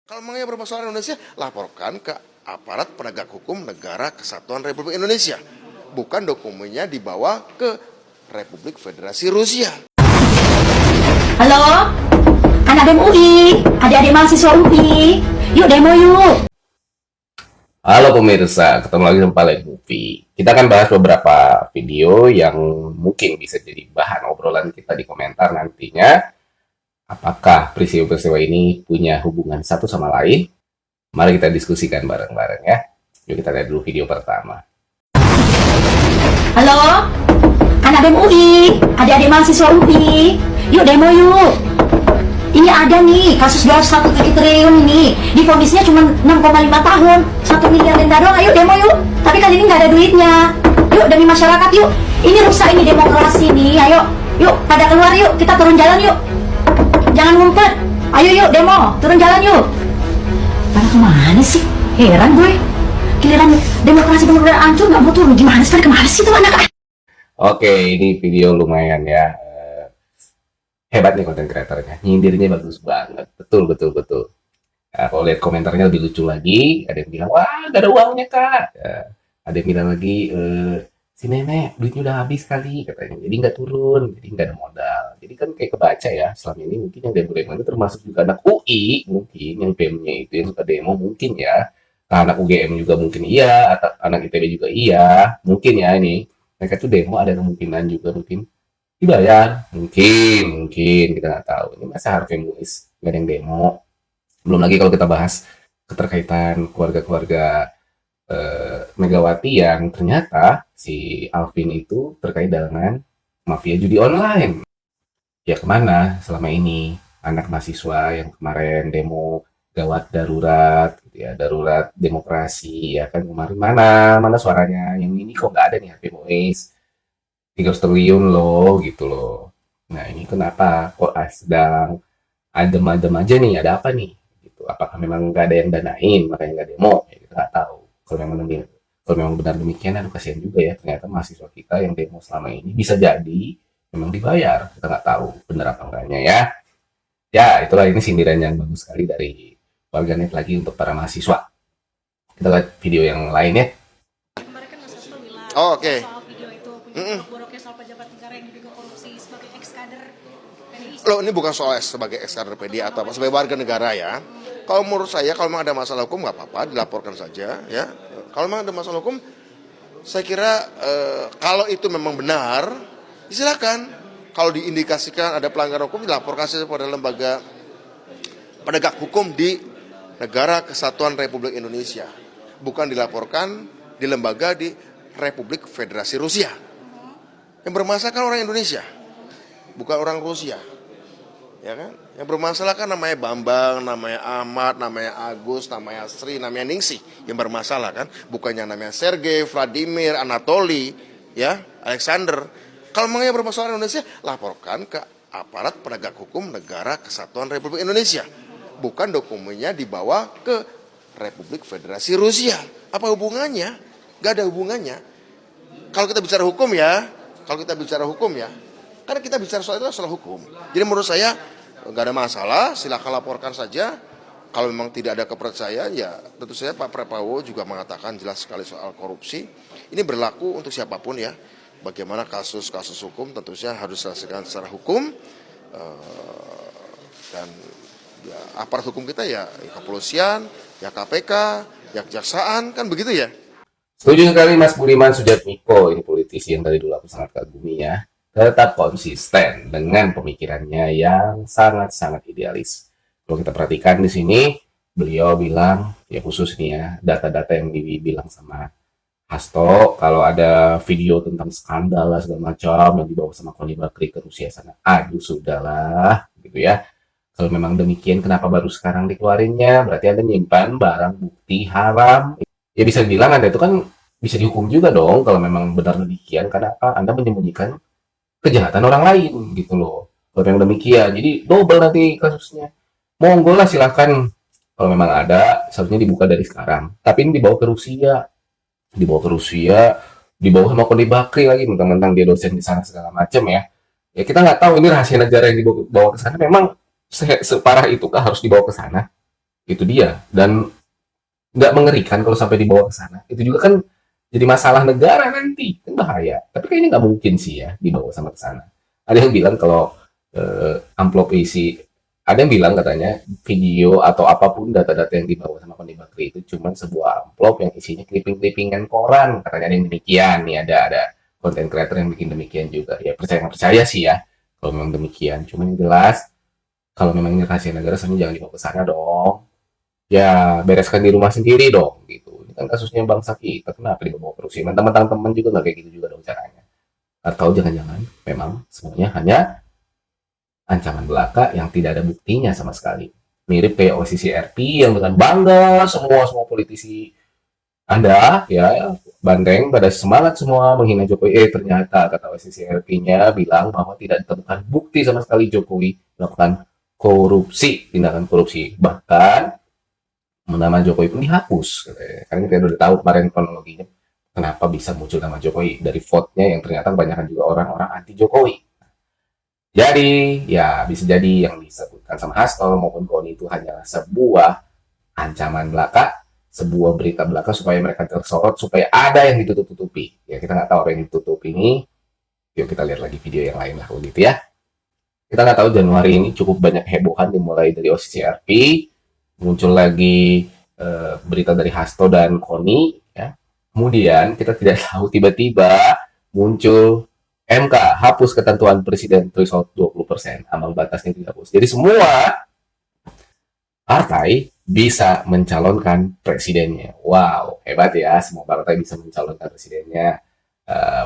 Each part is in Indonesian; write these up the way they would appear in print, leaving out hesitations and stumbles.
Kalau mengenai permasalahan Indonesia, laporkan ke aparat penegak hukum Negara Kesatuan Republik Indonesia. Bukan dokumennya dibawa ke Republik Federasi Rusia. Halo, anak BEM UI, adik-adik mahasiswa UI, yuk demo yuk. Halo pemirsa, ketemu lagi sama Palek Movie. Kita akan bahas beberapa video yang mungkin bisa jadi bahan obrolan kita di komentar nantinya. Apakah peristiwa-peristiwa ini punya hubungan satu sama lain? Mari kita diskusikan bareng-bareng ya. Yuk kita lihat dulu video pertama. Halo, anak BEM UI, adik-adik mahasiswa UI, yuk demo yuk. Ini ada nih, kasus 21 triliun nih, divonisnya cuma 6,5 tahun, 1 miliar denda doang, ayo demo yuk. Tapi kali ini nggak ada duitnya. Yuk demi masyarakat yuk, ini rusak ini demokrasi nih, ayo. Yuk, pada keluar yuk, kita turun jalan yuk. Jangan ngumpet, ayo yuk demo, turun jalan yuk. Pada kemana sih? Heran gue. Giliran demokrasi benar-benar hancur, nggak mau turun, gimana sih? Pada kemana sih tuh anak? Oke, ini video lumayan ya. Hebat nih konten kreatornya, nyindirnya bagus banget. Betul. Nah, kalau lihat komentarnya lebih lucu lagi, ada yang bilang, wah gak ada uangnya kak. Ada yang bilang lagi, si nenek duitnya udah habis kali katanya, jadi nggak turun, jadi nggak ada modal. Jadi kan kayak kebaca ya, selama ini mungkin yang demo-demo itu termasuk juga anak UI, mungkin yang BEM-nya itu yang suka demo mungkin ya. Anak UGM juga mungkin iya, atau anak ITB juga iya, mungkin ya ini. Mereka tuh demo ada kemungkinan juga mungkin dibayar, mungkin kita nggak tahu. Ini masa Harvey Muiz nggak ada yang demo. Belum lagi kalau kita bahas keterkaitan keluarga-keluarga Megawati yang ternyata si Alvin itu terkait dengan mafia judi online. Ya kemana selama ini anak mahasiswa yang kemarin demo gawat darurat, gitu ya, darurat demokrasi, ya kan kemarin mana suaranya? Yang ini kok nggak ada nih Harvey Muiz, 300 triliun loh, gitu loh. Nah ini kenapa kok sedang adem-adem aja nih? Ada apa nih? Gitu. Apakah memang nggak ada yang danain makanya nggak demo? Ya, kita nggak tahu. Kalau memang benar demikian, aduh kasihan juga ya. Ternyata mahasiswa kita yang demo selama ini bisa jadi memang dibayar. Kita nggak tahu benar apa enggaknya ya. Ya itulah, ini sindiran yang bagus sekali dari warganet lagi untuk para mahasiswa. Kita lihat video yang lainnya. Kemarin kan Mas Hasto bilang Oke. soal video itu buruk-buruknya soal pejabat negara yang diduga korupsi sebagai ex-kader PDI. Loh, ini bukan soal sebagai ex-kader PDI atau apa, sebagai warga negara ya. Kalau menurut saya, kalau memang ada masalah hukum nggak apa-apa, dilaporkan saja ya. Kalau memang ada masalah hukum, saya kira kalau itu memang benar, silakan. Kalau diindikasikan ada pelanggaran hukum, dilaporkan saja pada lembaga penegak hukum di Negara Kesatuan Republik Indonesia. Bukan dilaporkan di lembaga di Republik Federasi Rusia. Yang bermasalah kan orang Indonesia, bukan orang Rusia. Ya kan? Yang bermasalah kan namanya Bambang, namanya Ahmad, namanya Agus, namanya Sri, namanya Ningsih yang bermasalah kan, bukannya namanya Sergei, Vladimir, Anatoly, ya, Alexander. Kalau mengenai permasalahan Indonesia, laporkan ke aparat penegak hukum Negara Kesatuan Republik Indonesia. Bukan dokumennya dibawa ke Republik Federasi Rusia. Apa hubungannya? Gak ada hubungannya. Kalau kita bicara hukum ya, karena kita bicara soal itu soal hukum. Jadi menurut saya nggak ada masalah, silakan laporkan saja. Kalau memang tidak ada kepercayaan ya tentu saja Pak Prabowo juga mengatakan jelas sekali soal korupsi. Ini berlaku untuk siapapun ya. Bagaimana kasus-kasus hukum tentu saja harus diselesaikan secara hukum. Dan ya, aparat hukum kita ya kepolisian, ya KPK, ya kejaksaan, kan begitu ya. Setuju sekali Mas Budiman Sujatmiko, ini politisi yang dari dulu aku sangat kagumi ya. Tetap konsisten dengan pemikirannya yang sangat-sangat idealis. Kalau kita perhatikan di sini, beliau bilang, ya khusus nih ya, data-data yang dibilang sama Hasto, kalau ada video tentang skandal lah segala macam yang dibawa sama Koni Bakri ke Rusia sana, aduh sudahlah, gitu ya. Kalau memang demikian, kenapa baru sekarang dikeluarinnya? Berarti Anda nyimpan barang bukti haram. Ya bisa dibilang Anda itu kan bisa dihukum juga dong kalau memang benar demikian, karena apa? Anda menyembunyikan kejahatan orang lain gitu loh. Kalau yang demikian, jadi double nanti kasusnya. Monggo lah silahkan, kalau memang ada seharusnya dibuka dari sekarang. Tapi ini dibawa ke Rusia, dibawa sama Koni Bakri lagi, mentang-mentang dia dosen di sana segala macam ya. Ya kita nggak tahu ini rahasia negara yang dibawa ke sana memang separah itu kah harus dibawa ke sana. Itu dia. Dan nggak mengerikan kalau sampai dibawa ke sana. Itu juga kan jadi masalah negara nanti, kan bahaya. Tapi kayaknya nggak mungkin sih ya dibawa sama ke sana. Ada yang bilang kalau amplop isi, ada yang bilang katanya video atau apapun data-data yang dibawa sama Koni Bakri itu cuma sebuah amplop yang isinya clipping-clippingan koran. Katanya ada yang demikian nih, ada konten creator yang bikin demikian juga. Ya percaya nggak percaya sih ya kalau memang demikian. Cuma yang jelas kalau memang ini rahasia negara, sebenarnya jangan dibawa ke sana dong. Ya bereskan di rumah sendiri dong gitu. Ini kan kasusnya bangsa kita, kenapa dibawa ke Rusia? Teman-teman juga nggak kayak gitu juga dong caranya. Atau jangan-jangan memang semuanya hanya ancaman belaka yang tidak ada buktinya sama sekali. Mirip kayak OSIS RP yang dengan bangga semua politisi Anda ya banteng pada semangat semua menghina Jokowi. Ternyata kata OSIS RP-nya bilang bahwa tidak ditemukan bukti sama sekali Jokowi melakukan korupsi, tindakan korupsi. Bahkan nama Jokowi pun dihapus. Karena kita udah tahu kemarin kronologinya kenapa bisa muncul nama Jokowi dari vote-nya yang ternyata kebanyakan juga orang-orang anti Jokowi. Jadi, ya bisa jadi yang disebutkan sama Hasto maupun Koni itu hanyalah sebuah ancaman belaka, sebuah berita belaka supaya mereka tersorot, supaya ada yang ditutup-tutupi. Ya, kita nggak tahu apa yang ditutup ini. Yuk kita lihat lagi video yang lain lah kalau gitu ya. Kita nggak tahu Januari ini cukup banyak hebohan dimulai dari OCCRP, muncul lagi berita dari Hasto dan Koni. Ya. Kemudian kita tidak tahu tiba-tiba muncul MK hapus ketentuan presiden threshold 20%, ambang batasnya dihapus. Jadi semua partai bisa mencalonkan presidennya. Wow, hebat ya, semua partai bisa mencalonkan presidennya.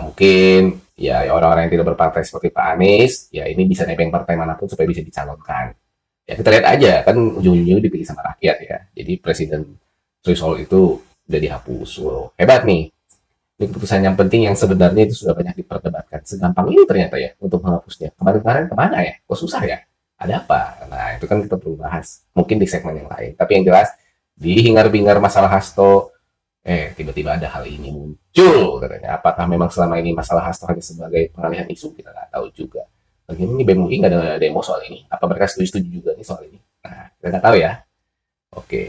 Mungkin ya orang-orang yang tidak berpartai seperti Pak Anies, ya ini bisa nebeng partai manapun supaya bisa dicalonkan. Ya kita lihat aja, kan ujung-ujungnya dipilih sama rakyat ya. Jadi presiden threshold itu udah dihapus. Wow, hebat nih. Ini keputusan yang penting yang sebenarnya itu sudah banyak diperdebatkan. Segampang ini ternyata ya untuk menghapusnya. Kemarin-kemarin kemana ya? Kok susah ya? Ada apa? Nah itu kan kita perlu bahas. Mungkin di segmen yang lain. Tapi yang jelas di hingar-bingar masalah Hasto, tiba-tiba ada hal ini muncul katanya. Apakah memang selama ini masalah Hasto hanya sebagai pengalihan isu? Kita nggak tahu juga. Lagi ini BEM UI nggak ada demo soal ini. Apa mereka setuju juga nih soal ini? Nah kita nggak tahu ya. Oke.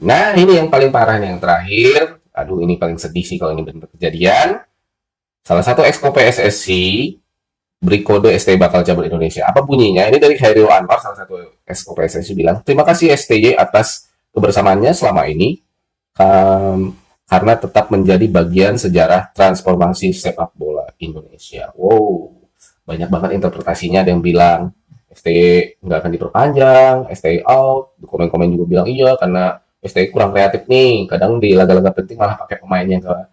Nah ini yang paling parah nih, yang terakhir. Aduh ini paling sedih sih kalau ini benar kejadian. Salah satu exco PSSI beri kode STY bakal cabut Indonesia. Apa bunyinya? Ini dari Khairil Anwar, salah satu exco PSSI bilang, terima kasih STY atas kebersamaannya selama ini karena tetap menjadi bagian sejarah transformasi sepak bola Indonesia. Wow, banyak banget interpretasinya. Ada yang bilang STY nggak akan diperpanjang, STY out. Komen-komen juga bilang iya karena STY kurang kreatif nih, kadang di laga-laga penting malah pakai pemain yang gak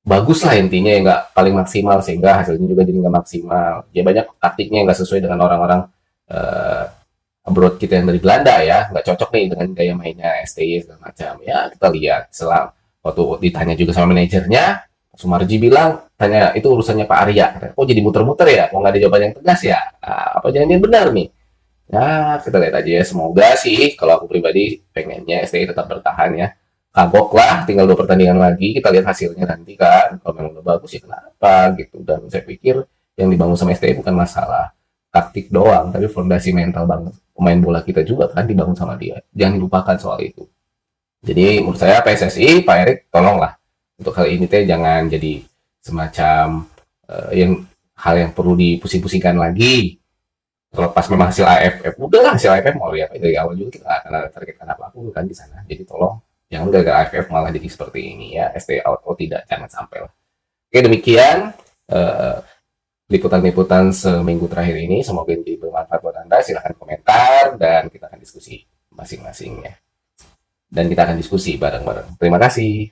bagus lah intinya, yang gak paling maksimal sehingga hasilnya juga jadi gak maksimal. Ya banyak taktiknya yang gak sesuai dengan orang-orang abroad kita yang dari Belanda ya, gak cocok nih dengan gaya mainnya STY segala macam. Ya kita lihat, waktu ditanya juga sama manajernya, Sumarji bilang, tanya itu urusannya Pak Arya, kok jadi muter-muter ya, kok gak ada jawaban yang tegas ya, apa jangan-jangan benar nih. Ya, kita lihat aja ya. Semoga sih, kalau aku pribadi pengennya STY tetap bertahan ya. Kagok lah, tinggal 2 pertandingan lagi. Kita lihat hasilnya nanti kan. Kalau memang udah bagus ya kenapa gitu. Dan saya pikir yang dibangun sama STY bukan masalah taktik doang, tapi fondasi mental banget. Pemain bola kita juga kan dibangun sama dia. Jangan dilupakan soal itu. Jadi menurut saya PSSI, Pak Erik, tolonglah. Untuk hal ini teh jangan jadi semacam hal yang perlu dipusing-pusingkan lagi. Terlepas memang hasil AFF, udahlah hasil AFF mau lihat dari awal juga kita akan ada targetkan apapun kan di sana. Jadi tolong jangan gara-gara AFF malah jadi seperti ini ya, STY out atau tidak, jangan sampai lah. Oke demikian liputan-liputan seminggu terakhir ini, semoga jadi bermanfaat buat Anda. Silahkan komentar dan kita akan diskusi masing-masing ya. Dan kita akan diskusi bareng-bareng. Terima kasih.